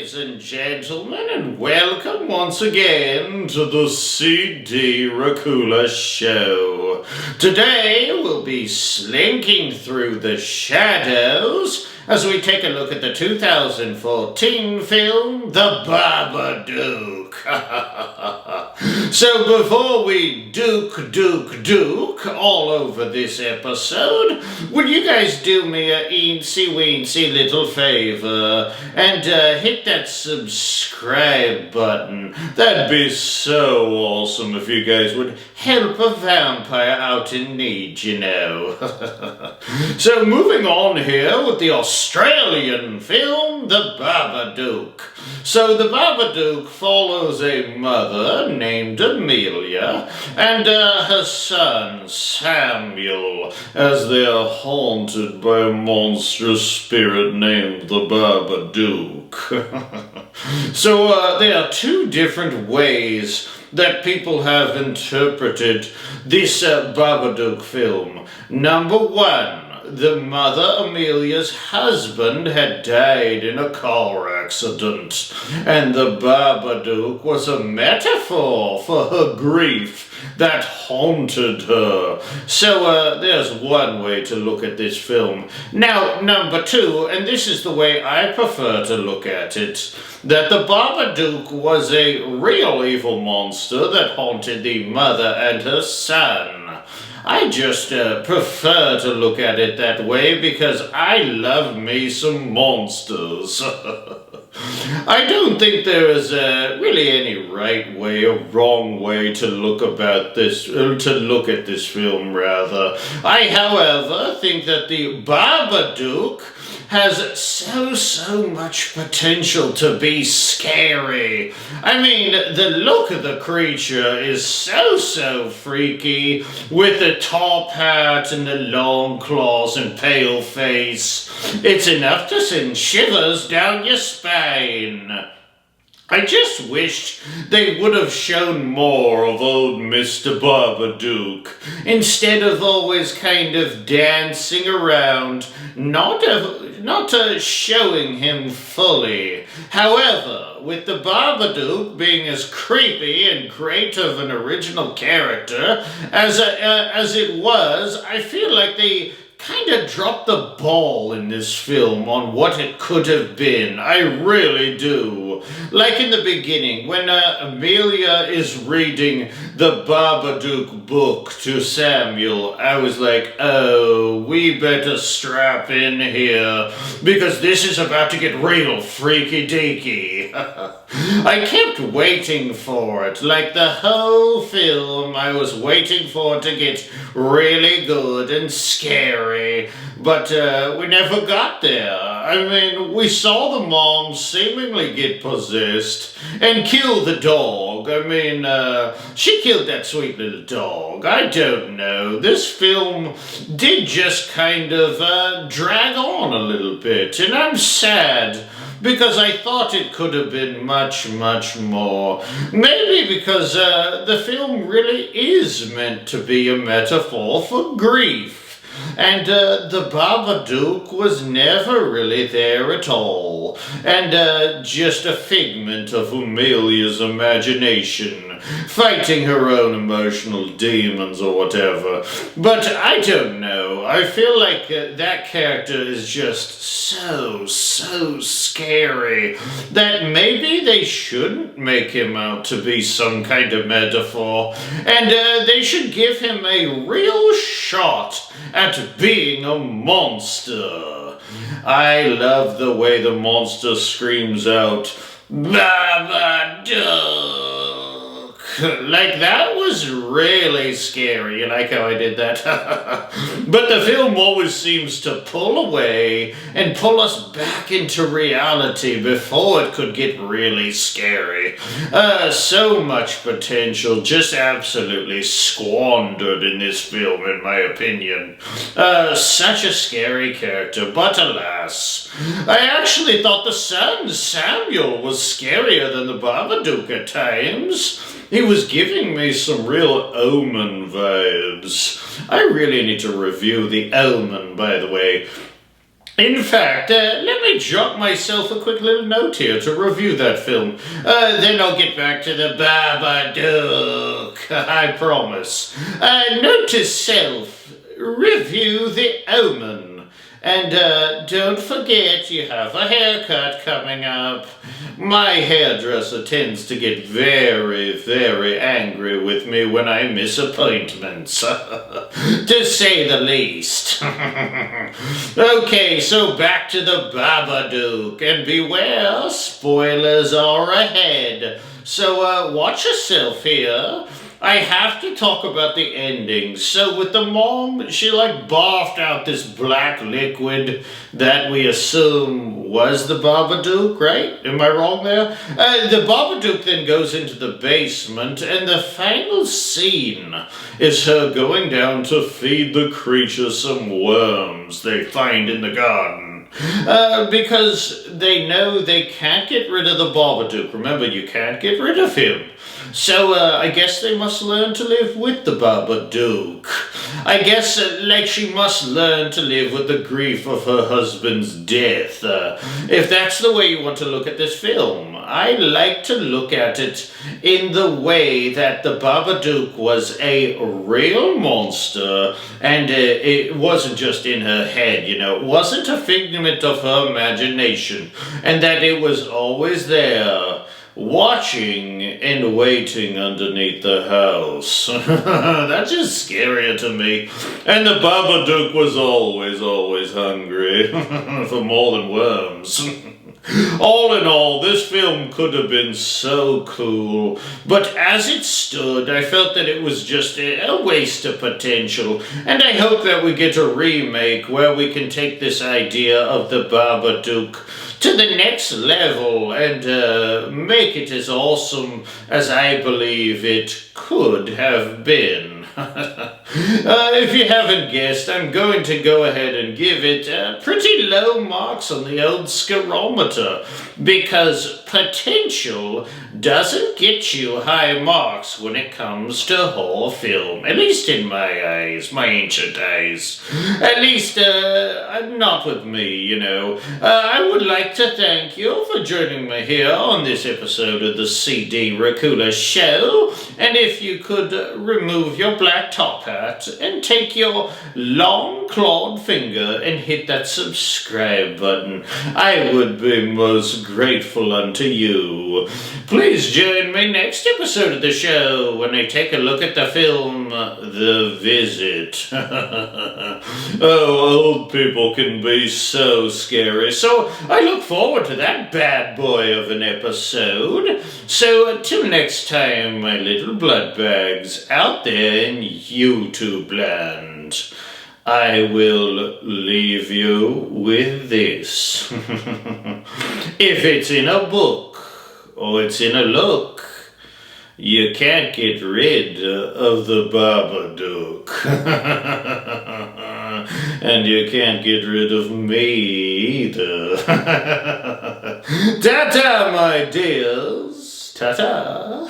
ladies and gentlemen, and welcome once again to the CD Racoola Show. Today we'll be slinking through the shadows as we take a look at the 2014 film, The Babadook. So before we duke all over this episode, would you guys do me a eensy-weensy little favor and hit that subscribe button? That'd be so awesome if you guys would help a vampire out in need, you know. So moving on here with the Australian film, The Babadook. So The Babadook follows a mother named Amelia and her son Samuel as they are haunted by a monstrous spirit named the Babadook. So there are two different ways that people have interpreted this Babadook film. Number one, the mother, Amelia's husband, had died in a car accident, and the Babadook was a metaphor for her grief that haunted her. So there's one way to look at this film. Now, number two, and this is the way I prefer to look at it, that the Babadook was a real evil monster that haunted the mother and her son. I just prefer to look at it that way because I love me some monsters. I don't think there is really any right way or wrong way to look at this film, rather. I, however, think that the Babadook has so much potential to be scary. I mean, the look of the creature is so freaky, with the top hat and the long claws and pale face. It's enough to send shivers down your spine. I just wished they would have shown more of old Mr. Babadook, instead of always kind of dancing around, not showing him fully. However, with the Babadook being as creepy and great of an original character as it was, I feel like they kind of dropped the ball in this film on what it could have been. I really do. Like in the beginning, when Amelia is reading the Babadook book to Samuel, I was like, oh, we better strap in here, because this is about to get real freaky-deaky. I kept waiting for it. Like the whole film, I was waiting for it to get really good and scary, but we never got there. I mean, we saw the mom seemingly get possessed and kill the dog. I mean, she killed that sweet little dog. I don't know. This film did just kind of drag on a little bit, and I'm sad, because I thought it could have been much more. Maybe because the film really is meant to be a metaphor for grief. And the Babadook was never really there at all, and just a figment of Amelia's imagination, fighting her own emotional demons or whatever. But I don't know, I feel like that character is just so scary that maybe they shouldn't make him out to be some kind of metaphor, and they should give him a real shot at being a monster. I love the way the monster screams out, Babadook. Like, that was really scary. You like how I did that? But the film always seems to pull away and pull us back into reality before it could get really scary. So much potential just absolutely squandered in this film, in my opinion. Such a scary character, but alas, I actually thought the son, Samuel, was scarier than the Babadook at times. He was giving me some real Omen vibes. I really need to review The Omen, by the way. In fact, let me jot myself a quick little note here to review that film. Then I'll get back to the Babadook, I promise. Note to self, review The Omen. And don't forget you have a haircut coming up. My hairdresser tends to get very, very angry with me when I miss appointments, to say the least. Okay, so back to the Babadook, and beware, spoilers are ahead. So watch yourself here. I have to talk about the ending. So with the mom, she barfed out this black liquid that we assume was the Babadook, right? Am I wrong there? The Babadook then goes into the basement, and the final scene is her going down to feed the creature some worms they find in the garden. Because they know they can't get rid of the Babadook. Remember, you can't get rid of him. So, I guess they must learn to live with the Babadook. I guess, she must learn to live with the grief of her husband's death. If that's the way you want to look at this film. I like to look at it in the way that the Babadook was a real monster, and it wasn't just in her head, It wasn't a figment of her imagination, and that it was always there, watching and waiting underneath the house. That's just scarier to me. And the Babadook was always hungry for more than worms. All in all, this film could have been so cool, but as it stood, I felt that it was just a waste of potential, and I hope that we get a remake where we can take this idea of the Babadook to the next level and make it as awesome as I believe it could have been. If you haven't guessed, I'm going to go ahead and give it pretty low marks on the old scarometer, because potential doesn't get you high marks when it comes to horror film, at least in my eyes, my ancient eyes. At least, not with me, I would like to thank you for joining me here on this episode of the CD Racoola Show, and if you could remove your black top hat and take your long clawed finger and hit that subscribe button, I would be most grateful unto you. Please join me next episode of the show when I take a look at the film The Visit. Oh, old people can be so scary, so I look forward to that bad boy of an episode. So till next time, my little blood bags out there in YouTube land, I will leave you with this. If it's in a book, or it's in a look, you can't get rid of the Babadook. And you can't get rid of me either. Ta-ta, my dears. Ta-ta.